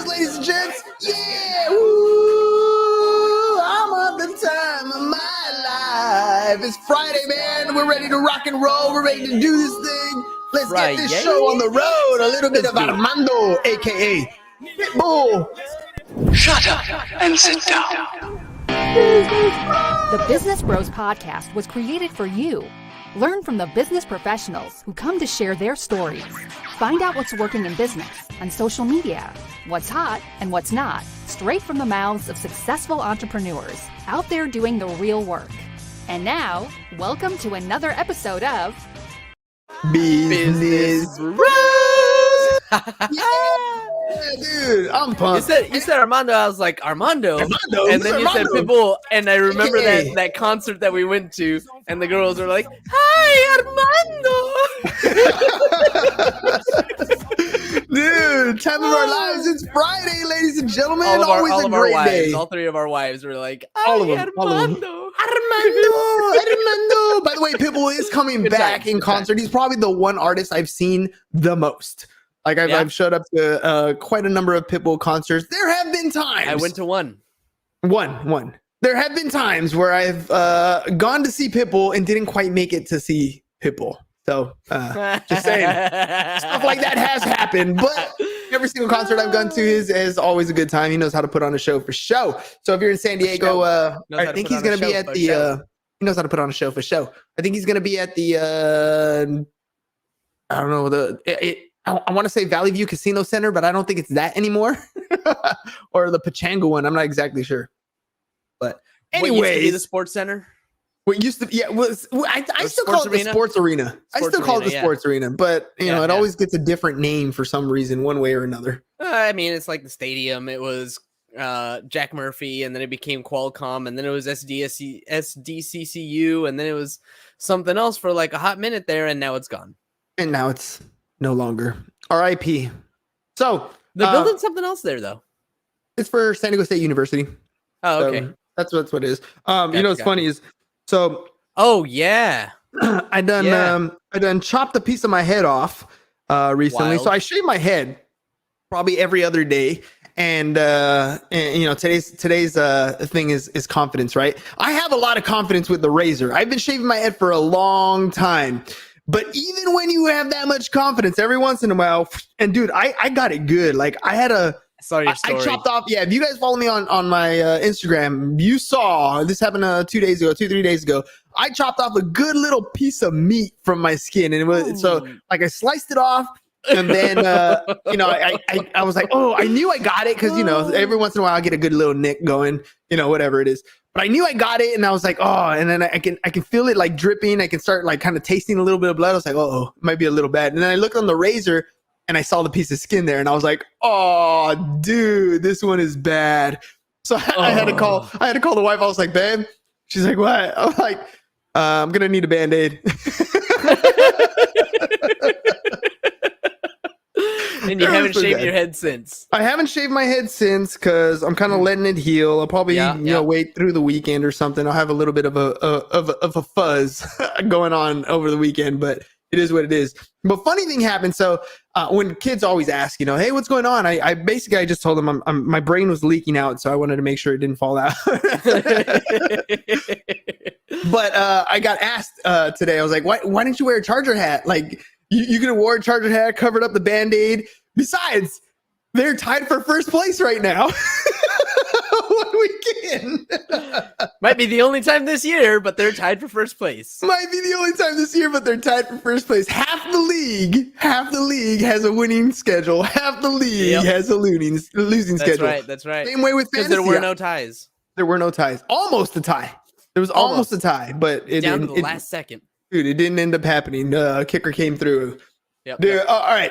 good, ladies and gents? Yeah! Woo! I'm on the time of my life. It's Friday, man. We're ready to rock and roll. We're ready to do this thing. Let's get this show on the road. A little bit of Armando, a.k.a. Pitbull. Shut up and sit down. The Business Bros Podcast was created for you. Learn from the business professionals who come to share their stories. Find out what's working in business, on social media, what's hot and what's not, straight from the mouths of successful entrepreneurs out there doing the real work. And now, welcome to another episode of Business Bros. Yeah, dude, I'm pumped. You said Armando. I was like, Armando. And then you said Pitbull, and I remember that concert that we went to, and the girls were like, "Hi, Armando." Dude, time of our lives. It's Friday, ladies and gentlemen. All of our great wives, day. all three of our wives were like, all of them, Armando. Armando. By the way, Pitbull is coming back in concert. He's probably the one artist I've seen the most. Like I've showed up to quite a number of Pitbull concerts. There have been times I went to one. There have been times where I've gone to see Pitbull and didn't quite make it to see Pitbull. So just saying, stuff like that has happened. But every single concert I've gone to is always a good time. He knows how to put on a show for show. So if you're in San Diego, I think he's going to be at the. He knows how to put on a show for show. I think he's going to be at the. I don't know I want to say Valley View Casino Center, but I don't think it's that anymore. Or the Pachanga one. I'm not exactly sure. But anyway, what used to be the Sports Center? What used to be, I still call it the Sports Arena. I still call it the Sports Arena, but you know, it always gets a different name for some reason, one way or another. I mean, it's like the stadium. It was Jack Murphy, and then it became Qualcomm, and then it was SDCCU, and then it was something else for like a hot minute there, and now it's gone. And now it's no longer. R.I.P. So they're building something else there, though. It's for San Diego State University. Oh, okay. So that's what it is. You know what's funny is so. Oh yeah, I done chopped a piece of my head off recently. So I shave my head probably every other day. And you know, today's thing is confidence, right? I have a lot of confidence with the razor. I've been shaving my head for a long time. But even when you have that much confidence, every once in a while, and dude, I got it good. Like I saw your story. I chopped off. Yeah, if you guys follow me on my Instagram, you saw this happened 3 days ago. I chopped off a good little piece of meat from my skin, and it was so like I sliced it off, and then you know I was like, oh, I knew I got it because you know every once in a while I get a good little nick going, you know, whatever it is. But I knew I got it, and I was like, oh, and then I can feel it like dripping. I can start like kind of tasting a little bit of blood. I was like, oh, it might be a little bad. And then I looked on the razor, and I saw the piece of skin there, and I was like, oh, dude, this one is bad. So I had to call the wife. I was like, babe. She's like, what? I'm like, I'm gonna need a Band-Aid. And you haven't shaved your head since. I haven't shaved my head since because I'm kind of letting it heal. I'll probably wait through the weekend or something. I'll have a little bit of a fuzz going on over the weekend, but it is what it is. But funny thing happened. So when kids always ask, you know, hey, what's going on? I just told them my brain was leaking out, so I wanted to make sure it didn't fall out. But I got asked today. I was like, why didn't you wear a Charger hat? Like. You could have worn a Charger hat, covered up the Band-Aid. Besides, they're tied for first place right now. What weekend? Might be the only time this year, but they're tied for first place. Might be the only time this year, but they're tied for first place. Half the league has a winning schedule. Half the league has a losing schedule. That's right. Same way with fantasy. Because there were no ties. There were no ties. Almost a tie. There was almost a tie, but it down to the last second. Dude, it didn't end up happening. Kicker came through. Yep. Dude, all right.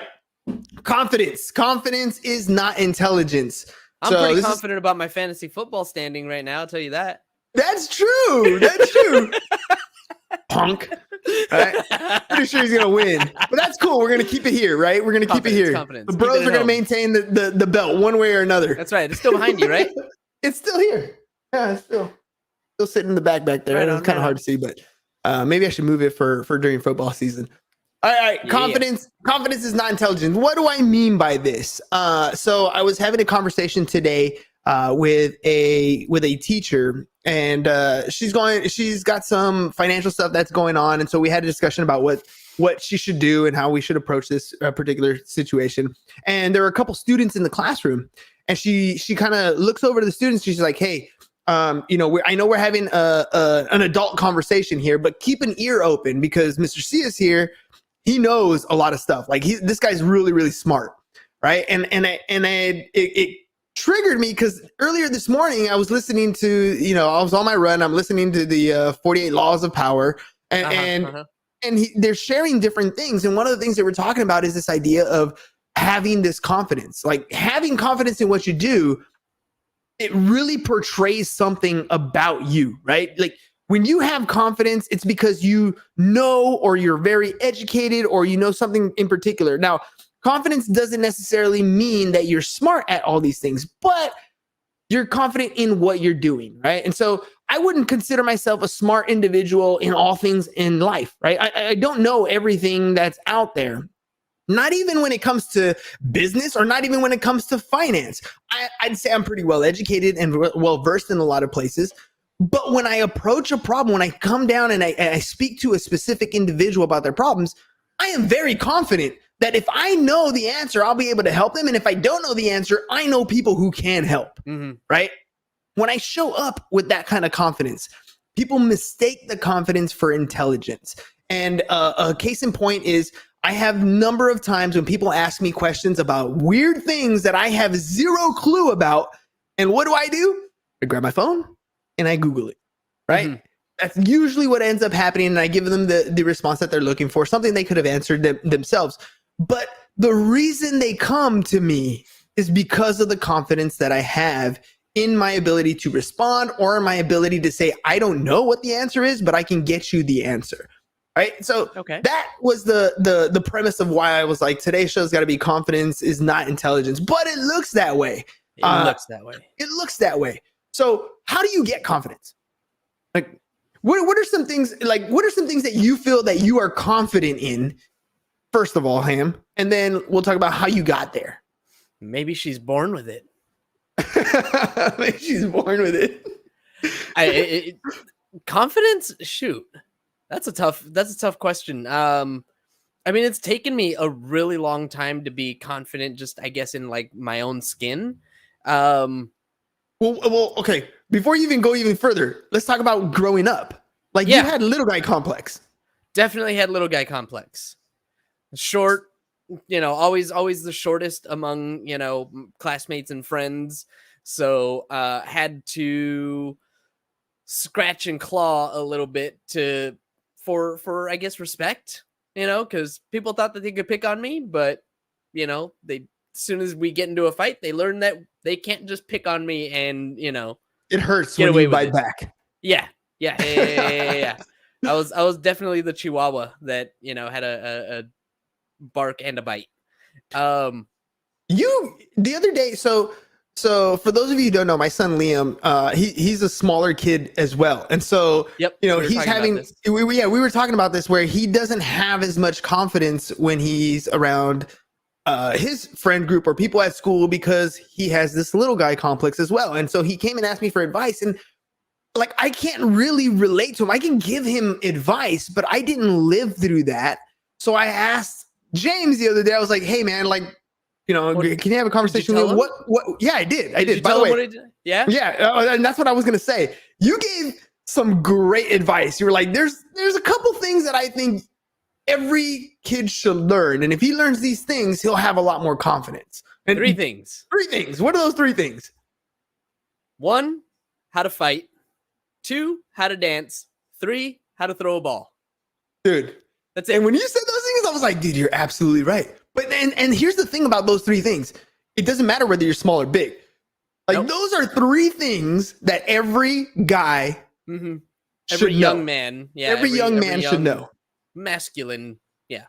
Confidence. Confidence is not intelligence. I'm pretty confident about my fantasy football standing right now. I'll tell you that. That's true. That's true. Punk. Right? Pretty sure he's going to win. But that's cool. We're going to keep it here, right? We're going to keep it here. Confidence. The bros are going to maintain the belt one way or another. That's right. It's still behind you, right? It's still here. Yeah, it's still sitting in the back there. Right, it's kind of hard to see, but maybe I should move it for during football season. All right. Confidence is not intelligence. What do I mean by this? So I was having a conversation today with a teacher, and she's got some financial stuff that's going on, and so we had a discussion about what she should do and how we should approach this particular situation. And there were a couple students in the classroom, and she kind of looks over to the students. She's like, "Hey, I know we're having an adult conversation here, but keep an ear open because Mr. C is here. He knows a lot of stuff. Like this guy's really, really smart, right?" And it triggered me because earlier this morning I was listening to, I was on my run. I'm listening to the 48 Laws of Power, and they're sharing different things. And one of the things that we're talking about is this idea of having this confidence, like having confidence in what you do. It really portrays something about you, right? Like when you have confidence, it's because you know, or you're very educated, or you know something in particular. Now, confidence doesn't necessarily mean that you're smart at all these things, but you're confident in what you're doing, right? And so I wouldn't consider myself a smart individual in all things in life, right? I don't know everything that's out there. Not even when it comes to business, or not even when it comes to finance. I'd say I'm pretty well educated and well versed in a lot of places. But when I approach a problem, when I come down and I speak to a specific individual about their problems, I am very confident that if I know the answer, I'll be able to help them. And if I don't know the answer, I know people who can help, right? When I show up with that kind of confidence, people mistake the confidence for intelligence. And a case in point is, I have a number of times when people ask me questions about weird things that I have zero clue about. And what do? I grab my phone and I Google it, right? That's usually what ends up happening. And I give them the response that they're looking for, something they could have answered themselves. But the reason they come to me is because of the confidence that I have in my ability to respond, or my ability to say, I don't know what the answer is, but I can get you the answer. Right. So that was the premise of why I was like, today's show's got to be confidence is not intelligence, but it looks that way. It looks that way. So how do you get confidence? Like, what are some things that you feel that you are confident in? First of all, Ham, and then we'll talk about how you got there. Maybe she's born with it. Maybe she's born with it. Confidence, shoot. That's a tough question. I mean, it's taken me a really long time to be confident, just I guess in like my own skin. Well, okay. Before you even go even further, let's talk about growing up. Like you had little guy complex. Definitely had little guy complex. Short, always the shortest among, classmates and friends. So had to scratch and claw a little bit for I guess respect, because people thought that they could pick on me, but they as soon as we get into a fight, they learn that they can't just pick on me and it hurts when you bite back. Yeah. I was definitely the Chihuahua that had a bark and a bite. The other day, so for those of you who don't know, my son Liam, he's a smaller kid as well, and so he's having. We were talking about this where he doesn't have as much confidence when he's around his friend group or people at school because he has this little guy complex as well, and so he came and asked me for advice, and like I can't really relate to him. I can give him advice, but I didn't live through that. So I asked James the other day. I was like, "Hey, man, like." Can you have a conversation with him? What? Yeah, I did. By the way, and that's what I was gonna say. You gave some great advice. You were like, "There's a couple things that I think every kid should learn, and if he learns these things, he'll have a lot more confidence." And three things. What are those three things? 1, how to fight. 2, how to dance. 3, how to throw a ball. Dude, that's it. And when you said those things, I was like, "Dude, you're absolutely right." But and here's the thing about those three things. It doesn't matter whether you're small or big. Like those are three things that every guy every young man. Yeah. Every young man should know. Masculine. Yeah.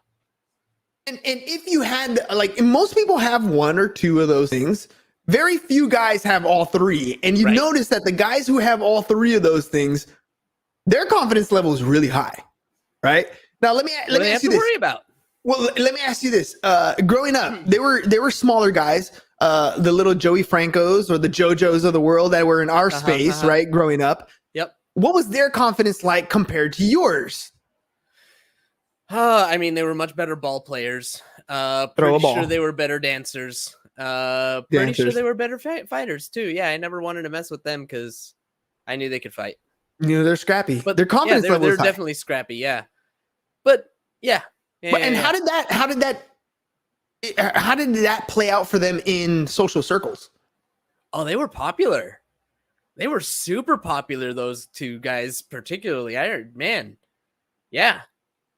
And if you had most people have one or two of those things. Very few guys have all three. And you notice that the guys who have all three of those things, their confidence level is really high. Right? Now let me ask you this. Worry about? Well, let me ask you this. Growing up, they were smaller guys, the little Joey Francos or the JoJos of the world that were in our space, right? Growing up. Yep. What was their confidence like compared to yours? I mean, they were much better ball players. Pretty sure they were better dancers. Pretty sure they were better fighters too. Yeah, I never wanted to mess with them because I knew they could fight. You know, they're scrappy, but their confidence level they're definitely scrappy. Yeah, but yeah. How did that play out for them in social circles? Oh, they were popular. They were super popular. Those two guys, particularly. I heard, man, yeah.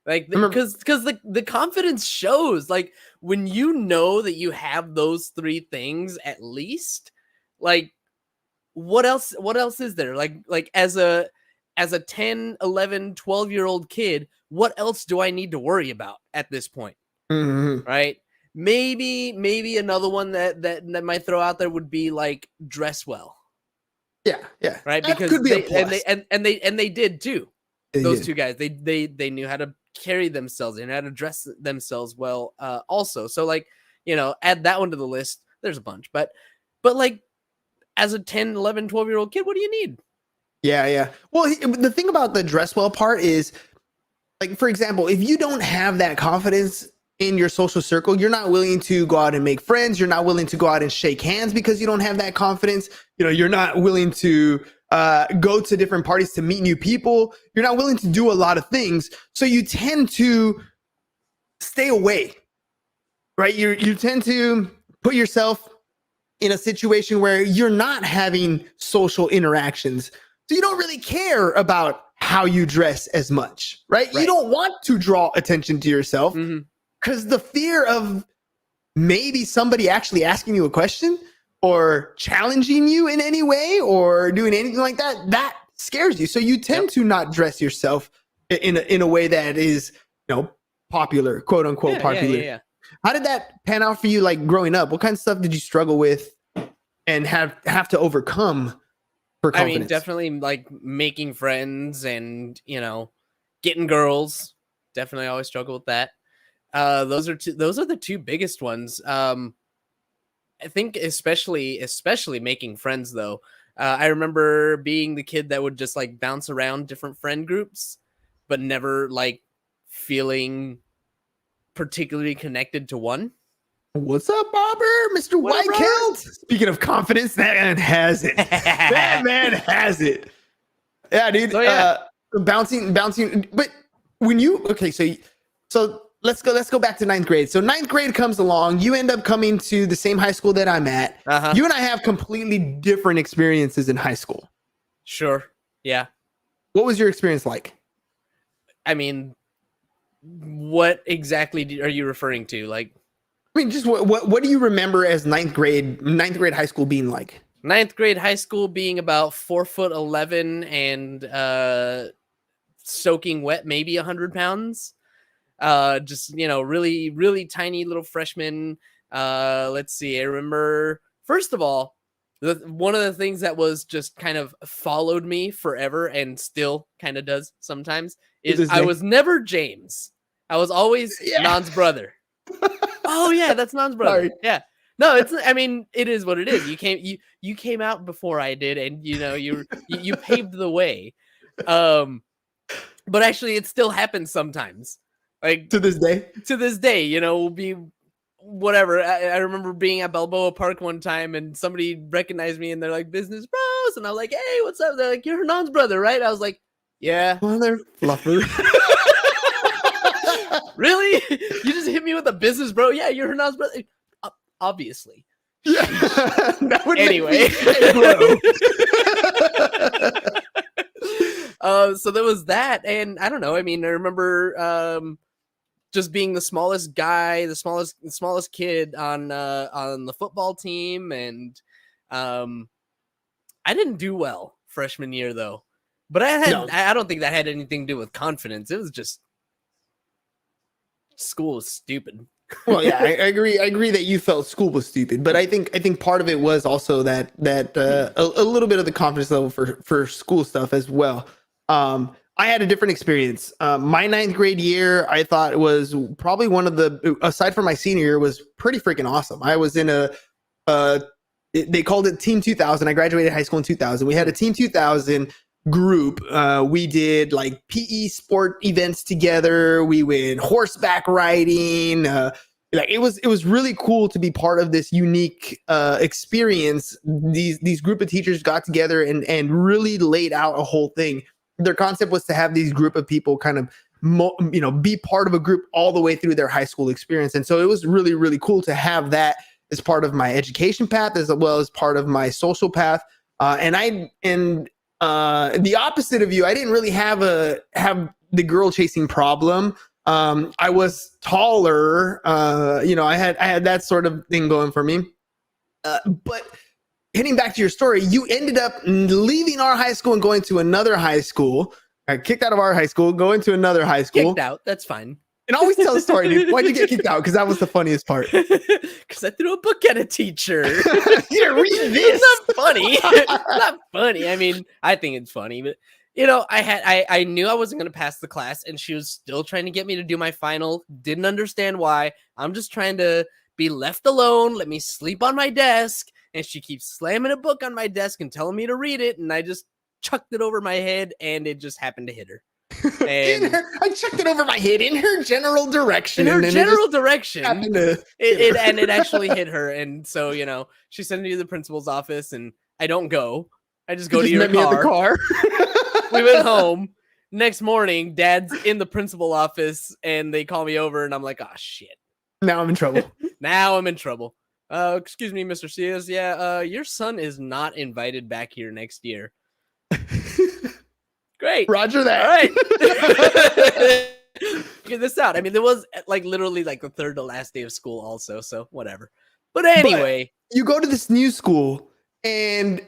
Like, because the confidence shows, like, when you know that you have those three things at least, like, what else is there? Like as a 10, 11, 12-year-old kid, what else do I need to worry about at this point? Mm-hmm. Right? Maybe another one that might throw out there would be like dress well. Yeah. Right? That because could be a plus. they did too. Those two guys, they knew how to carry themselves and how to dress themselves well also. So, like, you know, add that one to the list. There's a bunch, but like, as a 10, 11, 12-year-old kid, what do you need? Yeah. Well, the thing about the dress well part is, like, for example, if you don't have that confidence in your social circle, you're not willing to go out and make friends. You're not willing to go out and shake hands because you don't have that confidence. You know, you're not willing to go to different parties to meet new people. You're not willing to do a lot of things. So you tend to stay away, right? You tend to put yourself in a situation where you're not having social interactions. So you don't really care about how you dress as much, right? You don't want to draw attention to yourself because the fear of maybe somebody actually asking you a question or challenging you in any way or doing anything like that scares you. So you tend to not dress yourself in a way that is, you know, popular, quote unquote popular. Yeah. How did that pan out for you, like, growing up? What kind of stuff did you struggle with and have to overcome for confidence? I mean, definitely like making friends and, you know, getting girls. Definitely always struggle with that. Those are the two biggest ones. I think especially making friends though. I remember being the kid that would just like bounce around different friend groups, but never like feeling particularly connected to one. What's up, Bobber? Mr. Whitekilt? Speaking of confidence, that man has it. That man has it. Yeah, dude. So, bouncing. But when you so let's go back to ninth grade. So ninth grade comes along. You end up coming to the same high school that I'm at. You and I have completely different experiences in high school. Sure. Yeah. What was your experience like? I mean, what exactly are you referring to? Like, I mean, just what do you remember as ninth grade high school being like? Ninth grade high school being about 4'11" and soaking wet, maybe 100 pounds. Just, you know, really, really tiny little freshman. Let's see. I remember, first of all, one of the things that was just kind of followed me forever and still kind of does sometimes is I was never James. I was always Non's brother. Oh yeah, that's Non's brother. Sorry. Yeah. No, I mean, it is what it is. You came out before I did, and you know, you paved the way. But actually it still happens sometimes. Like to this day, you know, will be whatever. I remember being at Balboa Park one time and somebody recognized me and they're like, "Business bros," and I was like, "Hey, what's up?" They're like, "You're Non's brother, right?" I was like, "Yeah." Mother fluffer. Really? You just hit me with a business bro? Yeah, you're Non's brother. Obviously. Yeah. That would anyway. So there was that, and I don't know. I mean, I remember just being the smallest guy, the smallest kid on the football team, and I didn't do well freshman year though. But I don't think that had anything to do with confidence. It was just school was stupid. Well, yeah, I agree. I agree that you felt school was stupid, but I think part of it was also that a little bit of the confidence level for school stuff as well. I had a different experience. My ninth grade year, I thought was probably one of the, aside from my senior year, was pretty freaking awesome. I was in they called it Team 2000. I graduated high school in 2000. We had a Team 2000 group. We did like PE sport events together. We went horseback riding. Like it was really cool to be part of this unique experience. These group of teachers got together and really laid out a whole thing. Their concept was to have these group of people kind of be part of a group all the way through their high school experience. And so it was really, really cool to have that as part of my education path as well as part of my social path. And the opposite of you, I didn't really have the girl chasing problem. I was taller. I had that sort of thing going for me. But getting back to your story, you ended up leaving our high school and going to another high school. I kicked out of our high school, going to another high school. Kicked out. That's fine. And always tell the story, dude. Why'd you get kicked out? Because that was the funniest part. Because I threw a book at a teacher. Here, read this. It's not funny. Not funny. I mean, I think it's funny, but I knew I wasn't going to pass the class, and she was still trying to get me to do my final. Didn't understand why. I'm just trying to be left alone. Let me sleep on my desk. And she keeps slamming a book on my desk and telling me to read it. And I just chucked it over my head, and it just happened to hit her. And I chucked it over my head in her general direction. It actually hit her. And so, she sent me to the principal's office, and I don't go. I just go to your car. Me at the car. We went home. Next morning, Dad's in the principal office, and they call me over, and I'm like, oh, shit. Now I'm in trouble. Excuse me, Mr. Sears. Yeah, your son is not invited back here next year. Great. Roger that. All right. Figure this out. I mean, there was literally the third to last day of school also, so whatever. But anyway. But you go to this new school and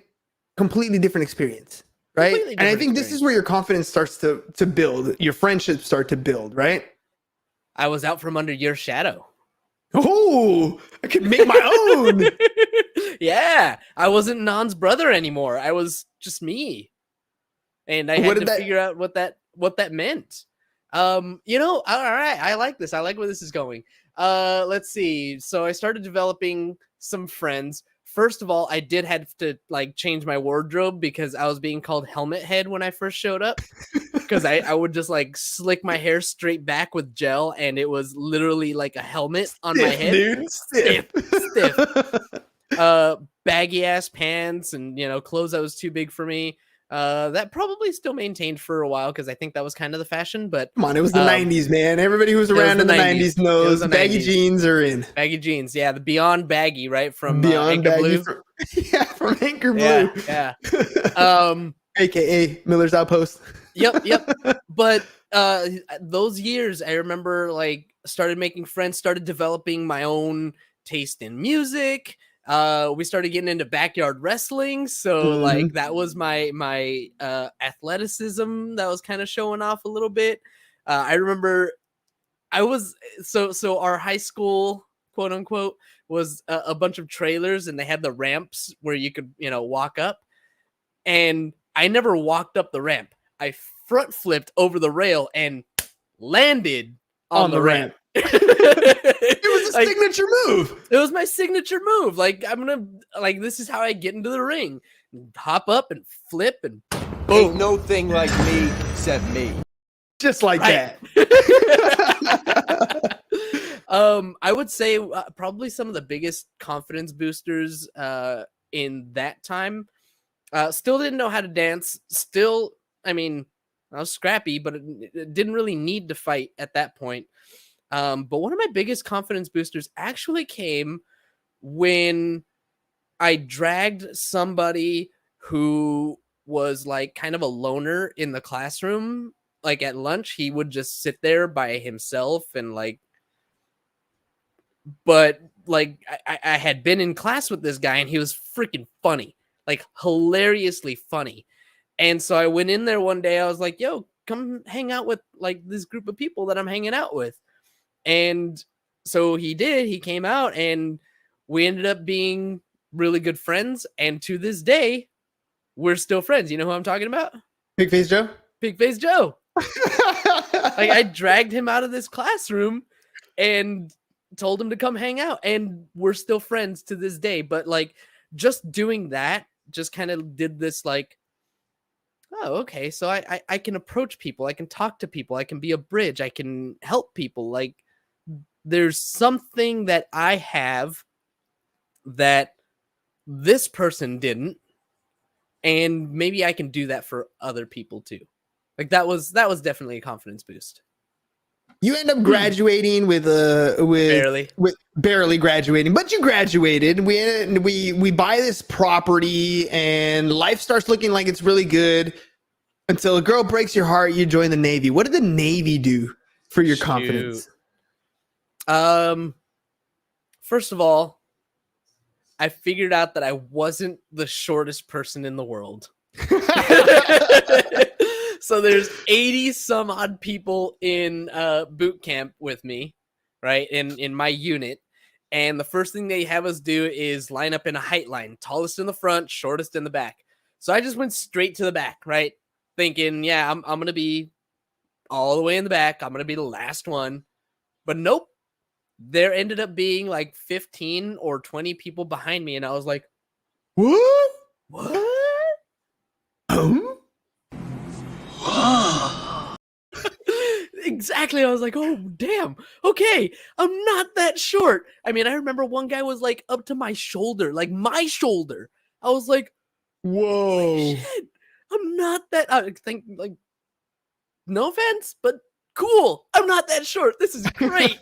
completely different experience, right? And I think this is where your confidence starts to build. Your friendships start to build, right? I was out from under your shadow. Oh, I could make my own. Yeah, I wasn't Nan's brother anymore. I was just me, and I had to figure out what that meant. All right, I like this. I like where this is going. Let's see. So I started developing some friends. First of all, I did have to change my wardrobe because I was being called Helmet Head when I first showed up. Because I would just slick my hair straight back with gel, and it was literally like a helmet on my head. Dude, stiff. Baggy ass pants and clothes that was too big for me. That probably still maintained for a while because I think that was kind of the fashion. But come on, it was the 90s, man. Everybody who was around in the 90s knows baggy jeans are in. Baggy jeans, yeah, the Beyond Baggy, right? From Beyond Anchor Blue. From Anchor Blue. Yeah. AKA Miller's Outpost. Yep. But those years, I remember started making friends, started developing my own taste in music. We started getting into backyard wrestling, so that was my athleticism that was kind of showing off a little bit. I remember I was so our high school, quote unquote, was a bunch of trailers, and they had the ramps where you could walk up, and I never walked up the ramp. I front flipped over the rail and landed on the ramp. It was a signature move. It was my signature move. I'm gonna this is how I get into the ring. Hop up and flip and boom. Ain't no thing like me except me. Just like that. I would say probably some of the biggest confidence boosters in that time. Still didn't know how to dance. Still, I mean, I was scrappy, but it didn't really need to fight at that point. But one of my biggest confidence boosters actually came when I dragged somebody who was kind of a loner in the classroom. At lunch, he would just sit there by himself and but I had been in class with this guy, and he was freaking funny, hilariously funny. And so I went in there one day. I was like, yo, come hang out with this group of people that I'm hanging out with. And so he did. He came out, and we ended up being really good friends. And to this day, we're still friends. You know who I'm talking about? Big Face Joe? Pig-faced Joe. Like, I dragged him out of this classroom and told him to come hang out, and we're still friends to this day. But like, just doing that just kind of did this like, oh, okay, so I can approach people, I can talk to people, I can be a bridge, I can help people. Like, there's something that I have that this person didn't, and maybe I can do that for other people too. Like, that was definitely a confidence boost. You end up graduating with barely graduating, but you graduated. We buy this property, and life starts looking like it's really good until a girl breaks your heart. You join the Navy. What did the Navy do for your confidence? First of all, I figured out that I wasn't the shortest person in the world. So there's 80 some odd people in boot camp with me, right? In my unit. And the first thing they have us do is line up in a height line, tallest in the front, shortest in the back. So I just went straight to the back, right? Thinking, yeah, I'm going to be all the way in the back. I'm going to be the last one. But nope. There ended up being like 15 or 20 people behind me. And I was like, What? Exactly. I was like, oh, damn. Okay. I'm not that short. I mean, I remember one guy was like up to my shoulder, like my shoulder. I was like, whoa. Shit, I'm not that. I think, like, no offense, but cool. I'm not that short. This is great.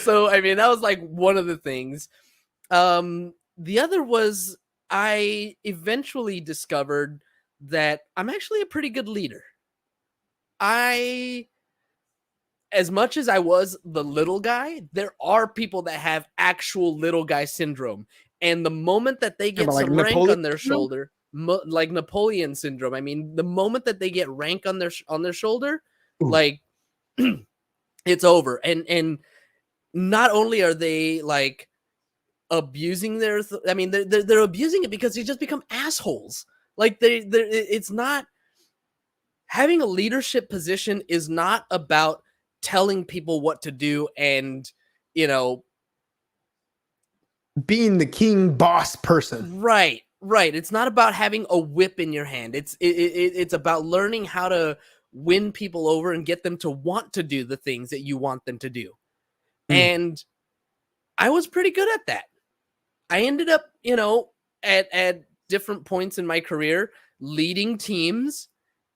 So, I mean, that was like one of the things. The other was I eventually discovered that I'm actually a pretty good leader. As much as I was the little guy, there are people that have actual little guy syndrome. And the moment that they get some rank on their shoulder, like Napoleon syndrome, I mean, the moment that they get rank on their shoulder, like it's over. And not only are they like abusing they're abusing it because they just become assholes. Like it's not, having a leadership position is not about telling people what to do and, you know, being the king boss person. Right. It's not about having a whip in your hand. It's about learning how to win people over and get them to want to do the things that you want them to do. And I was pretty good at that. I ended up, you know, at different points in my career, leading teams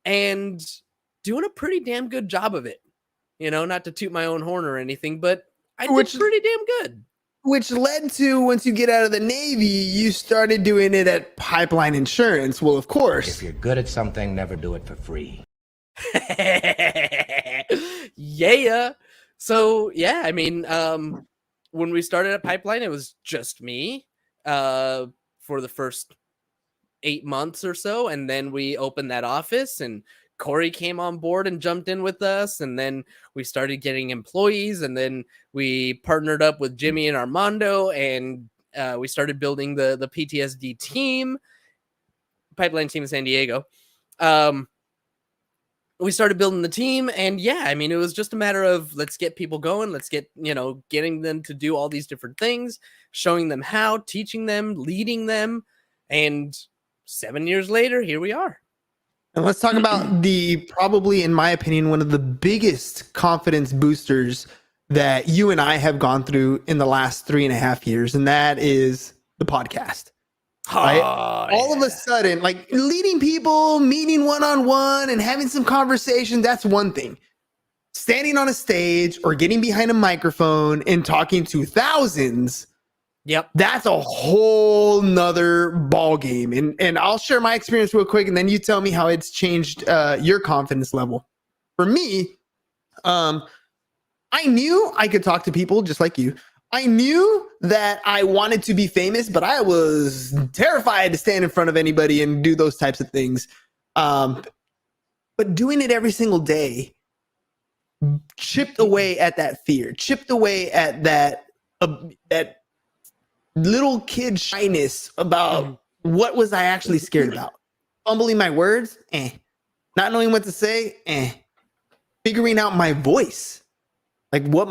and doing a pretty damn good job of it. You know, not to toot my own horn or anything, but I did pretty damn good. Which led to, once you get out of the Navy, you started doing it at Pipeline Insurance. Well, of course. If you're good at something, never do it for free. Yeah. So, yeah, I mean, when we started at Pipeline, it was just me for the first 8 months or so. And then we opened that office and Corey came on board and jumped in with us. And then we started getting employees. And then we partnered up with Jimmy and Armando. And we started building the PTSD team, Pipeline team in San Diego. We started building the team. And yeah, I mean, it was just a matter of let's get people going. Let's get, you know, getting them to do all these different things, showing them how, teaching them, leading them. And 7 years later, here we are. And let's talk about probably, in my opinion, one of the biggest confidence boosters that you and I have gone through in the last 3.5 years. And that is the podcast. Right? All of a sudden, like leading people, meeting one-on-one and having some conversation, that's one thing. Standing on a stage or getting behind a microphone and talking to thousands, yep, that's a whole nother ball game. And I'll share my experience real quick, and then you tell me how it's changed your confidence level. For me, I knew I could talk to people just like you. I knew that I wanted to be famous, but I was terrified to stand in front of anybody and do those types of things. But doing it every single day chipped away at that fear, chipped away at that little kid shyness about what was I actually scared about. fumbling my words, not knowing what to say, figuring out my voice. Like what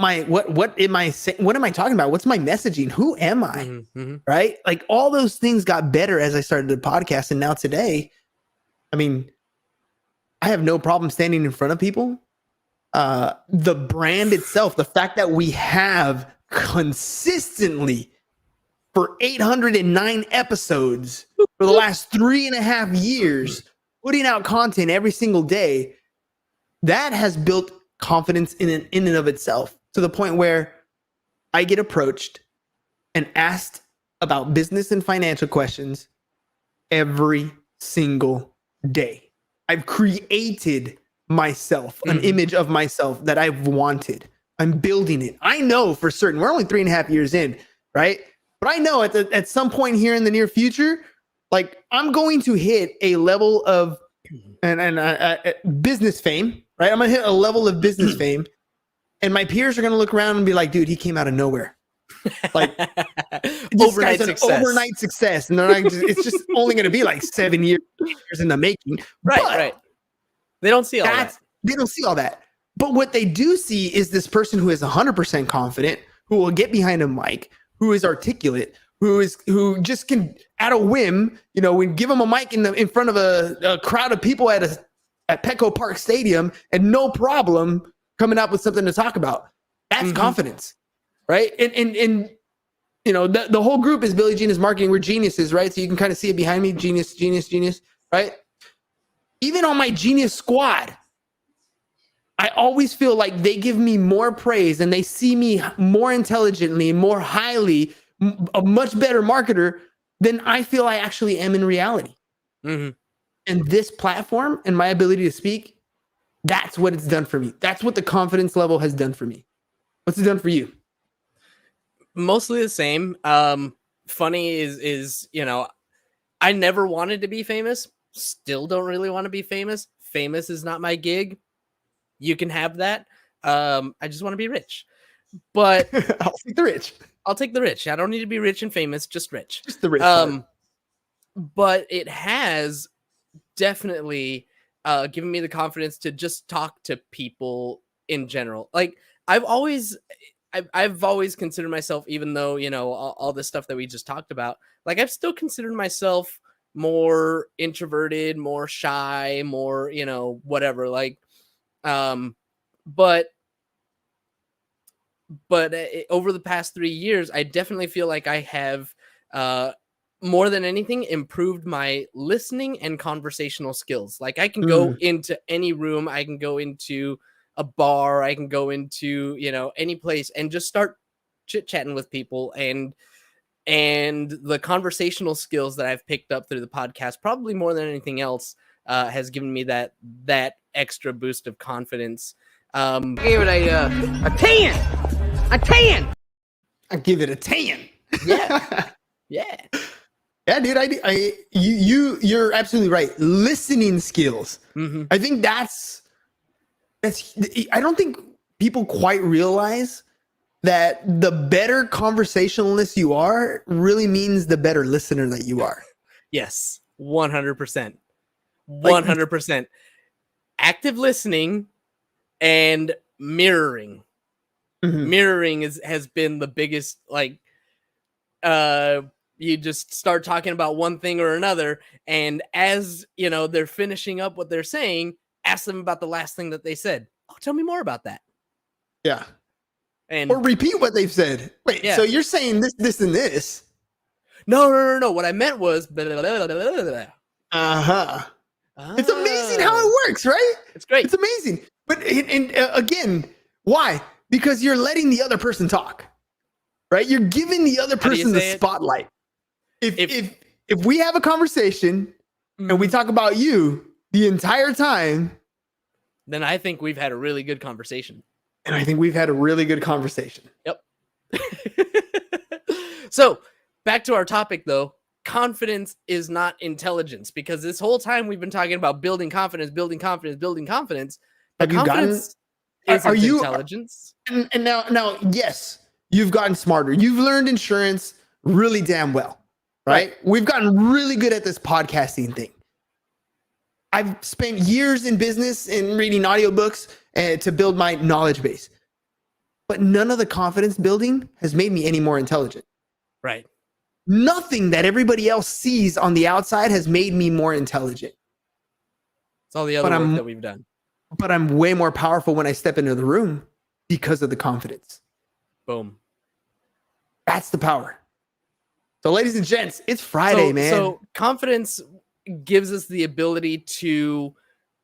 am I saying? What am I talking about? What's my messaging? Who am I? Mm-hmm. Right? Like all those things got better as I started the podcast. And now today, I mean, I have no problem standing in front of people. The brand itself, the fact that we have consistently for 809 episodes for the last 3.5 years, putting out content every single day, that has built confidence in and of itself, to the point where I get approached and asked about business and financial questions every single day. I've created myself, an image of myself that I've wanted. I'm building it. I know for certain, we're only 3.5 years in, right? But I know at some point here in the near future, like I'm going to hit a level of business fame, right? I'm gonna hit a level of business fame, and my peers are gonna look around and be like, "Dude, he came out of nowhere." Like overnight success, and they're like, it's just only gonna be like 7 years in the making, right? They don't see all that. They don't see all that. But what they do see is this person who is 100% confident, who will get behind a mic, who is articulate, who just can, at a whim, we give them a mic in front of a crowd of people at Petco Park Stadium, and no problem coming up with something to talk about. That's confidence, right? And the whole group is Billy Genius Marketing. We're geniuses, right? So you can kind of see it behind me, genius, right? Even on my genius squad, I always feel like they give me more praise and they see me more intelligently, more highly, a much better marketer than I feel I actually am in reality. And this platform and my ability to speak, that's what it's done for me. That's what the confidence level has done for me. What's it done for you? Mostly the same. Funny is I never wanted to be famous. Still don't really want to be famous. Famous is not my gig. You can have that. I just want to be rich. But I'll take the rich. I'll take the rich. I don't need to be rich and famous, just rich. Just the rich part. But it has definitely given me the confidence to just talk to people in general. Like I've always considered myself, even though, all this stuff that we just talked about, like I've still considered myself more introverted, more shy, more, whatever, like, but over the past 3 years, I definitely feel like I have, more than anything, improved my listening and conversational skills. Like I can go into any room, I can go into a bar, I can go into, any place and just start chit-chatting with people, and the conversational skills that I've picked up through the podcast, probably more than anything else, has given me that extra boost of confidence. Give it a 10. A 10. I give it a 10. Yeah. Yeah. Yeah, dude. You're absolutely right. Listening skills. I think that's. I don't think people quite realize that the better conversationalist you are really means the better listener that you are. Yes, 100%. 100%. Active listening and mirroring. Mirroring has been the biggest, like, you just start talking about one thing or another, and as they're finishing up what they're saying, ask them about the last thing that they said. Oh, tell me more about that. Yeah. Or repeat what they've said. Wait, so you're saying this, and this? No. What I meant was blah, blah, blah, blah, blah, blah. It's amazing how it works, right? It's great. It's amazing. But again, why? Because you're letting the other person talk, right? You're giving the other person the spotlight. If we have a conversation and we talk about you the entire time, then I think we've had a really good conversation. And I think we've had a really good conversation. Yep. So back to our topic, though. Confidence is not intelligence, because this whole time we've been talking about building confidence. But confidence isn't intelligence. And now, yes, you've gotten smarter. You've learned insurance really damn well, right? We've gotten really good at this podcasting thing. I've spent years in business and reading audiobooks to build my knowledge base. But none of the confidence building has made me any more intelligent. Right. Nothing that everybody else sees on the outside has made me more intelligent. It's all the other work that we've done. But I'm way more powerful when I step into the room because of the confidence. Boom. That's the power. So, ladies and gents, it's Friday, man. So confidence gives us the ability to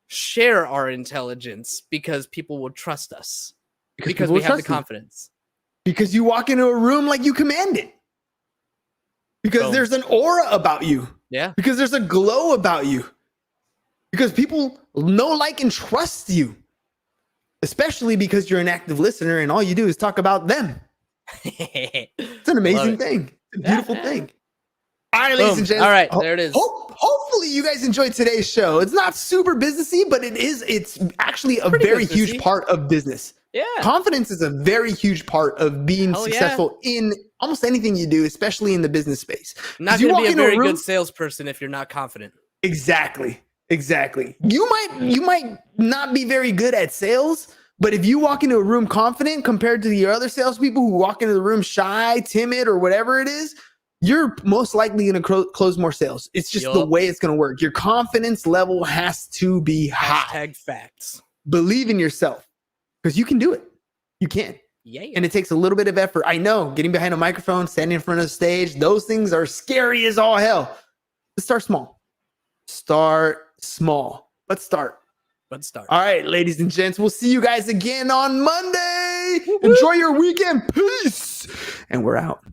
share our intelligence because people will trust us. Because we have the confidence. Because you walk into a room like you command it. Because there's an aura about you. Yeah. Because there's a glow about you. Because people know, like, and trust you. Especially because you're an active listener and all you do is talk about them. It's an amazing thing. It's a beautiful thing. All right, ladies and gents. All right, there it is. Hopefully you guys enjoyed today's show. It's not super businessy, but it's actually a very huge part of business. Yeah. Confidence is a very huge part of being successful in almost anything you do, especially in the business space. Not going to be a very good salesperson if you're not confident. Exactly. You might not be very good at sales, but if you walk into a room confident compared to the other salespeople who walk into the room shy, timid, or whatever it is, you're most likely going to close more sales. It's just the way it's going to work. Your confidence level has to be high. #facts. Believe in yourself because you can do it. You can. Yeah. And it takes a little bit of effort. I know getting behind a microphone, standing in front of the stage, those things are scary as all hell. Let's start small. Let's start. All right, ladies and gents, we'll see you guys again on Monday. Enjoy your weekend. Peace. And we're out.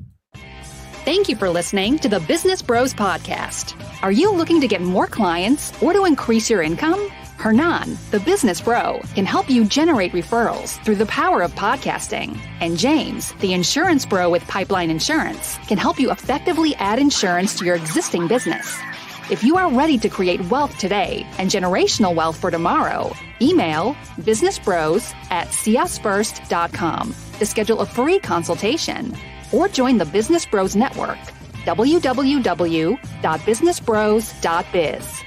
Thank you for listening to the Business Bros Podcast. Are you looking to get more clients or to increase your income? Hernan, the business bro, can help you generate referrals through the power of podcasting. And James, the insurance bro with Pipeline Insurance, can help you effectively add insurance to your existing business. If you are ready to create wealth today and generational wealth for tomorrow, email businessbros@csfirst.com to schedule a free consultation or join the Business Bros Network, www.businessbros.biz.